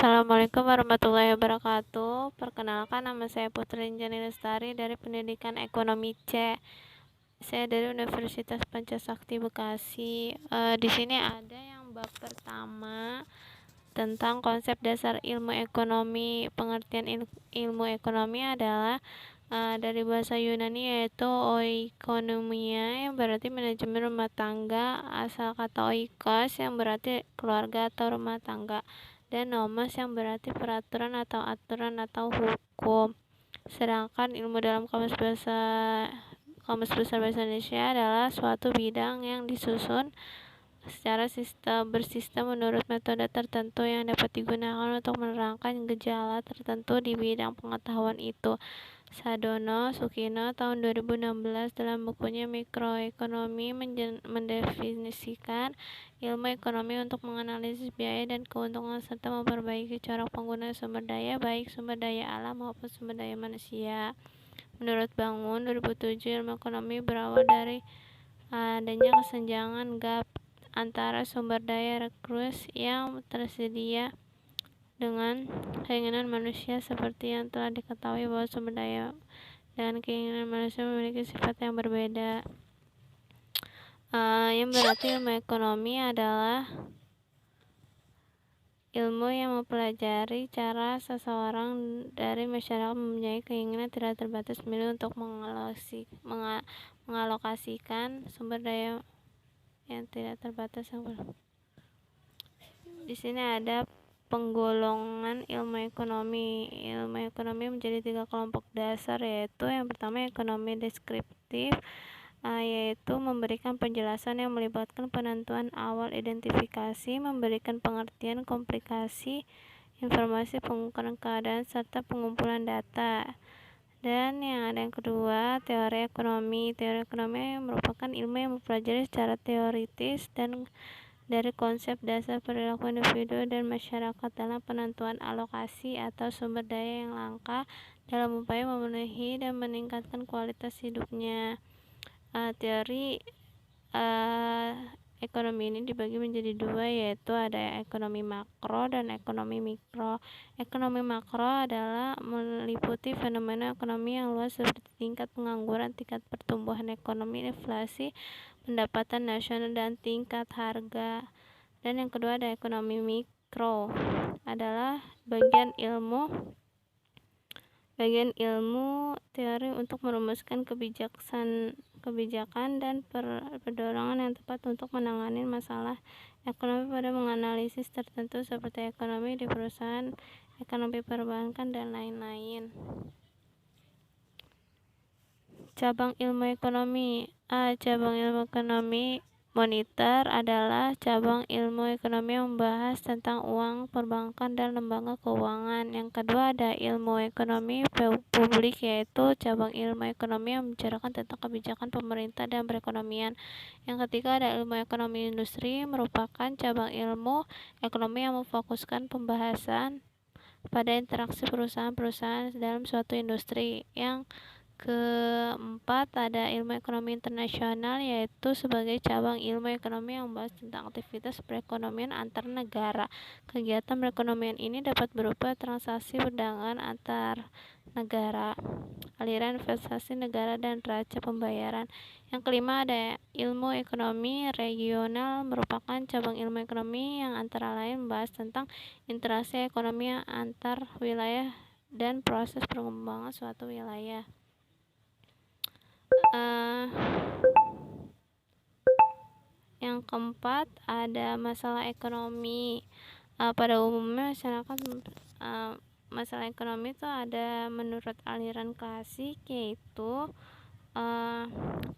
Assalamualaikum warahmatullahi wabarakatuh. Perkenalkan, nama saya Putri Injani Lestari dari Pendidikan Ekonomi C. Saya dari Universitas Pancasakti Bekasi. Di sini ada yang bab pertama tentang konsep dasar ilmu ekonomi. Pengertian ilmu ekonomi adalah dari bahasa Yunani yaitu oikonomia, yang berarti manajemen rumah tangga, asal kata oikos yang berarti keluarga atau rumah tangga, dan nomos yang berarti peraturan atau aturan atau hukum. Sedangkan ilmu dalam Kamus Besar Bahasa Indonesia adalah suatu bidang yang disusun secara bersistem menurut metode tertentu yang dapat digunakan untuk menerangkan gejala tertentu di bidang pengetahuan itu. Sadono Sukino tahun 2016 dalam bukunya Mikroekonomi mendefinisikan ilmu ekonomi untuk menganalisis biaya dan keuntungan serta memperbaiki cara penggunaan sumber daya, baik sumber daya alam maupun sumber daya manusia. Menurut Bangun 2007, ilmu ekonomi berawal dari adanya kesenjangan gap antara sumber daya rekrut yang tersedia dengan keinginan manusia, seperti yang telah diketahui bahwa sumber daya dan keinginan manusia memiliki sifat yang berbeda. Yang berarti ilmu ekonomi adalah ilmu yang mempelajari cara seseorang dari masyarakat mempunyai keinginan tidak terbatas memilih untuk mengalokasikan sumber daya yang tidak terbatas. Di sini ada penggolongan ilmu ekonomi. Ilmu ekonomi menjadi 3 kelompok dasar, yaitu yang pertama ekonomi deskriptif, yaitu memberikan penjelasan yang melibatkan penentuan awal identifikasi, memberikan pengertian komplikasi informasi, pengukuran keadaan, serta pengumpulan data. Dan yang ada yang kedua, teori ekonomi. Teori ekonomi merupakan ilmu yang mempelajari secara teoritis dan dari konsep dasar perilaku individu dan masyarakat dalam penentuan alokasi atau sumber daya yang langka dalam upaya memenuhi dan meningkatkan kualitas hidupnya. Teori ekonomi ini dibagi menjadi dua, yaitu ada ekonomi makro dan ekonomi mikro. Ekonomi makro adalah meliputi fenomena ekonomi yang luas seperti tingkat pengangguran, tingkat pertumbuhan ekonomi, inflasi, pendapatan nasional, dan tingkat harga. Dan yang kedua ada ekonomi mikro, adalah bagian ilmu teori untuk merumuskan kebijakan dan perdorongan yang tepat untuk menangani masalah ekonomi pada menganalisis tertentu seperti ekonomi di perusahaan, ekonomi perbankan, dan lain-lain. Cabang ilmu ekonomi. Cabang ilmu ekonomi moneter adalah cabang ilmu ekonomi yang membahas tentang uang, perbankan, dan lembaga keuangan. Yang kedua ada ilmu ekonomi publik, yaitu cabang ilmu ekonomi yang membicarakan tentang kebijakan pemerintah dan perekonomian. Yang ketiga ada ilmu ekonomi industri, merupakan cabang ilmu ekonomi yang memfokuskan pembahasan pada interaksi perusahaan-perusahaan dalam suatu industri. Yang keempat ada ilmu ekonomi internasional, yaitu sebagai cabang ilmu ekonomi yang membahas tentang aktivitas perekonomian antar negara. Kegiatan perekonomian ini dapat berupa transaksi perdagangan antar negara, aliran investasi negara, dan neraca pembayaran. Yang kelima ada ilmu ekonomi regional, merupakan cabang ilmu ekonomi yang antara lain membahas tentang interaksi ekonomi antar wilayah dan proses perkembangan suatu wilayah. Yang keempat ada masalah ekonomi. Pada umumnya masyarakat masalah ekonomi itu ada menurut aliran klasik, yaitu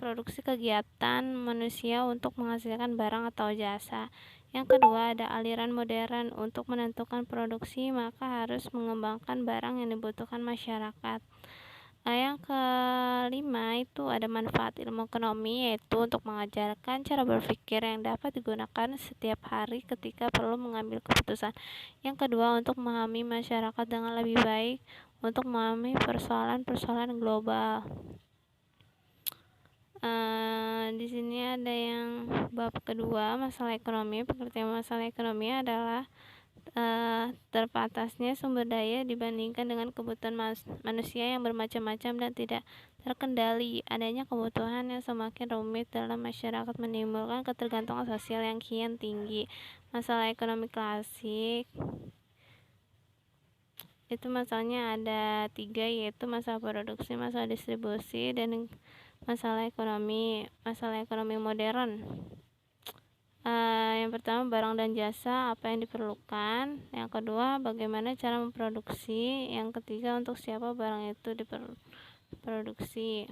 produksi kegiatan manusia untuk menghasilkan barang atau jasa. Yang kedua ada aliran modern, untuk menentukan produksi maka harus mengembangkan barang yang dibutuhkan masyarakat. Yang kelima itu ada manfaat ilmu ekonomi, yaitu untuk mengajarkan cara berpikir yang dapat digunakan setiap hari ketika perlu mengambil keputusan. Yang kedua untuk memahami masyarakat dengan lebih baik, untuk memahami persoalan-persoalan global. Di sini ada yang bab kedua, masalah ekonomi. Pengertian masalah ekonomi adalah terbatasnya sumber daya dibandingkan dengan kebutuhan manusia yang bermacam-macam dan tidak terkendali. Adanya kebutuhan yang semakin rumit dalam masyarakat menimbulkan ketergantungan sosial yang kian tinggi. Masalah ekonomi klasik itu masalahnya ada 3, yaitu masalah produksi, masalah distribusi, dan masalah ekonomi. Masalah ekonomi modern, yang pertama barang dan jasa, apa yang diperlukan. Yang kedua, bagaimana cara memproduksi. Yang ketiga, untuk siapa barang itu diproduksi.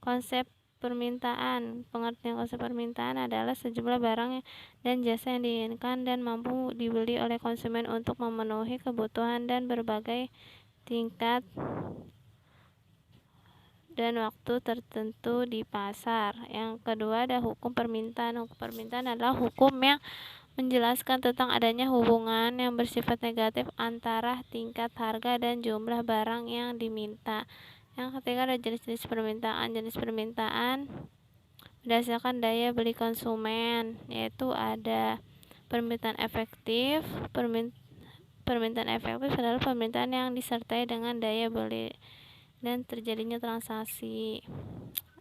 Konsep permintaan. Pengertian konsep permintaan adalah sejumlah barang dan jasa yang diinginkan dan mampu dibeli oleh konsumen untuk memenuhi kebutuhan dan berbagai tingkat dan waktu tertentu di pasar. Yang kedua ada hukum permintaan. Hukum permintaan adalah hukum yang menjelaskan tentang adanya hubungan yang bersifat negatif antara tingkat harga dan jumlah barang yang diminta. Yang ketiga ada jenis-jenis permintaan. Jenis permintaan berdasarkan daya beli konsumen, yaitu ada permintaan efektif. Permintaan efektif adalah permintaan yang disertai dengan daya beli dan terjadinya transaksi.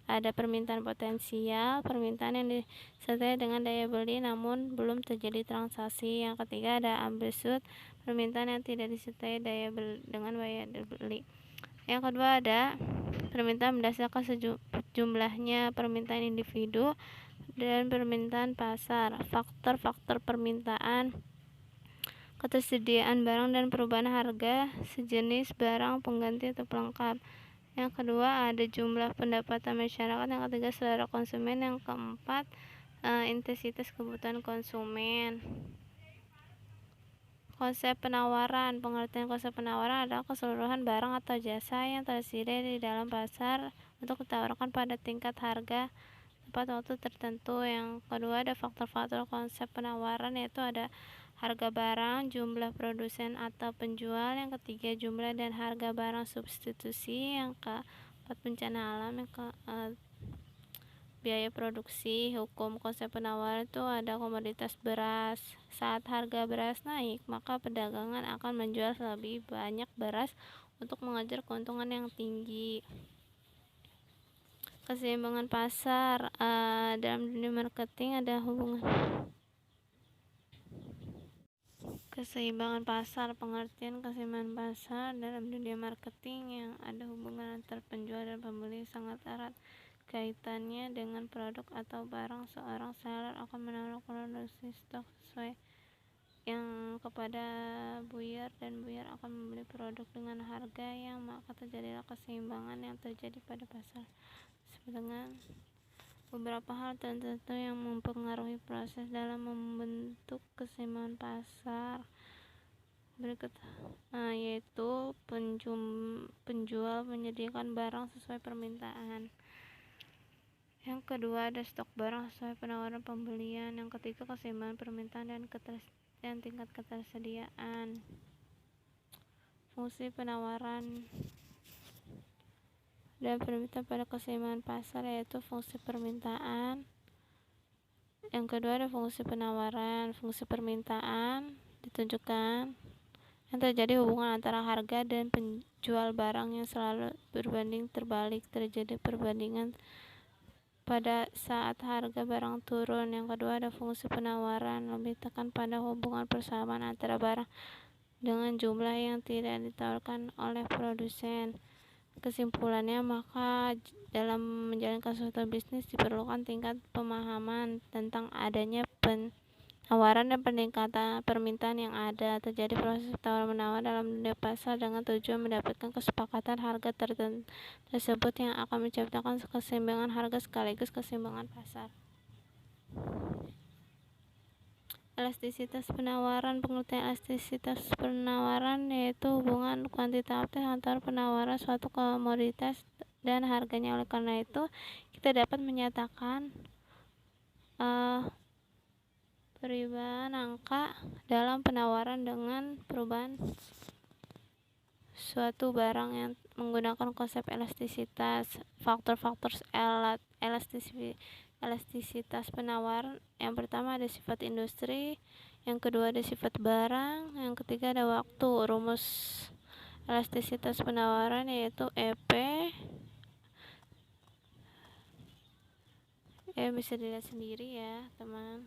Ada permintaan potensial, permintaan yang disertai dengan daya beli namun belum terjadi transaksi. Yang ketiga ada absolut, permintaan yang tidak disertai daya beli dengan daya beli. Yang kedua ada permintaan berdasarkan jumlahnya permintaan individu dan permintaan pasar. Faktor-faktor permintaan, ketersediaan barang dan perubahan harga sejenis barang pengganti atau pelengkap. Yang kedua ada jumlah pendapatan masyarakat. Yang ketiga selera konsumen. Yang keempat intensitas kebutuhan konsumen. Konsep penawaran. Pengertian konsep penawaran adalah keseluruhan barang atau jasa yang tersedia di dalam pasar untuk ditawarkan pada tingkat harga tepat waktu tertentu. Yang kedua ada faktor-faktor konsep penawaran, yaitu ada harga barang, jumlah produsen atau penjual. Yang ketiga jumlah dan harga barang substitusi. Yang keempat bencana alam. Yang biaya produksi. Hukum konsep penawaran itu ada komoditas beras. Saat harga beras naik, maka perdagangan akan menjual lebih banyak beras untuk mengejar keuntungan yang tinggi. Keseimbangan pasar. Dalam dunia marketing ada hubungan keseimbangan pasar. Pengertian keseimbangan pasar dalam dunia marketing yang ada hubungan antar penjual dan pembeli sangat erat kaitannya dengan produk atau barang. Seorang seller akan menaruh produksi stok sesuai yang kepada buyer dan buyer akan membeli produk dengan harga yang, maka terjadilah keseimbangan yang terjadi pada pasar dengan beberapa hal tertentu yang mempengaruhi proses dalam membentuk keseimbangan pasar berikut, yaitu penjual menyediakan barang sesuai permintaan. Yang kedua ada stok barang sesuai penawaran pembelian. Yang ketiga keseimbangan permintaan dan tingkat ketersediaan. Fungsi penawaran dan permintaan pada keseimbangan pasar, yaitu fungsi permintaan. Yang kedua ada fungsi penawaran. Fungsi permintaan ditunjukkan yang terjadi hubungan antara harga dan penjual barang yang selalu berbanding terbalik. Terjadi perbandingan pada saat harga barang turun. Yang kedua ada fungsi penawaran, lebih tekan pada hubungan persamaan antara barang dengan jumlah yang tidak ditawarkan oleh produsen. Kesimpulannya, maka dalam menjalankan suatu bisnis diperlukan tingkat pemahaman tentang adanya penawaran dan peningkatan permintaan yang ada. Terjadi proses tawar-menawar dalam dunia pasar dengan tujuan mendapatkan kesepakatan harga tersebut yang akan menciptakan keseimbangan harga sekaligus keseimbangan pasar. Elastisitas penawaran. Pengertian elastisitas penawaran yaitu hubungan kuantitatif antara penawaran suatu komoditas dan harganya. Oleh karena itu, kita dapat menyatakan perubahan angka dalam penawaran dengan perubahan suatu barang yang menggunakan konsep elastisitas. Faktor-faktor elastisitas penawaran. Yang pertama ada sifat industri, yang kedua ada sifat barang, yang ketiga ada waktu. Rumus elastisitas penawaran yaitu EP bisa dilihat sendiri ya teman.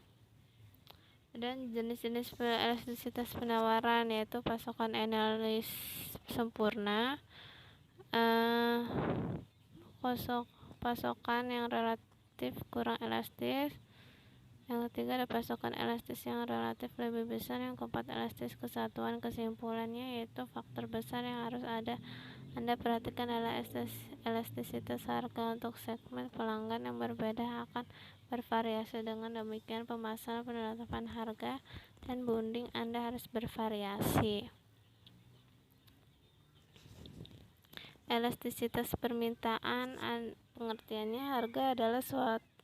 Dan jenis-jenis elastisitas penawaran yaitu pasokan analis sempurna, pasokan yang relatif kurang elastis, yang ketiga ada pasokan elastis yang relatif lebih besar, yang keempat elastis kesatuan. Kesimpulannya yaitu faktor besar yang harus Anda perhatikan adalah elastisitas harga untuk segmen pelanggan yang berbeda akan bervariasi. Dengan demikian pemasaran, penetapan harga, dan bunding Anda harus bervariasi. Elastisitas permintaan, pengertiannya harga adalah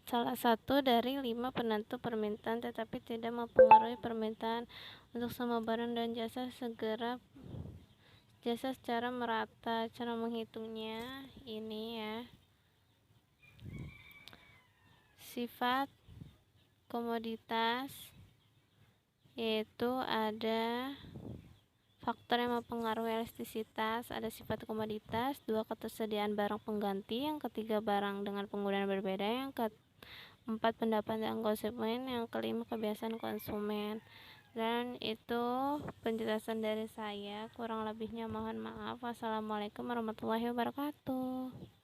salah satu dari 5 penentu permintaan, tetapi tidak mempengaruhi permintaan untuk semua barang dan jasa secara merata. Cara menghitungnya ini ya. Sifat komoditas yaitu ada faktor yang mempengaruhi elastisitas, ada sifat komoditas, 2 ketersediaan barang pengganti, yang ketiga barang dengan penggunaan berbeda, yang keempat pendapatan konsumen, yang kelima kebiasaan konsumen. Dan itu penjelasan dari saya, kurang lebihnya mohon maaf. Wassalamualaikum warahmatullahi wabarakatuh.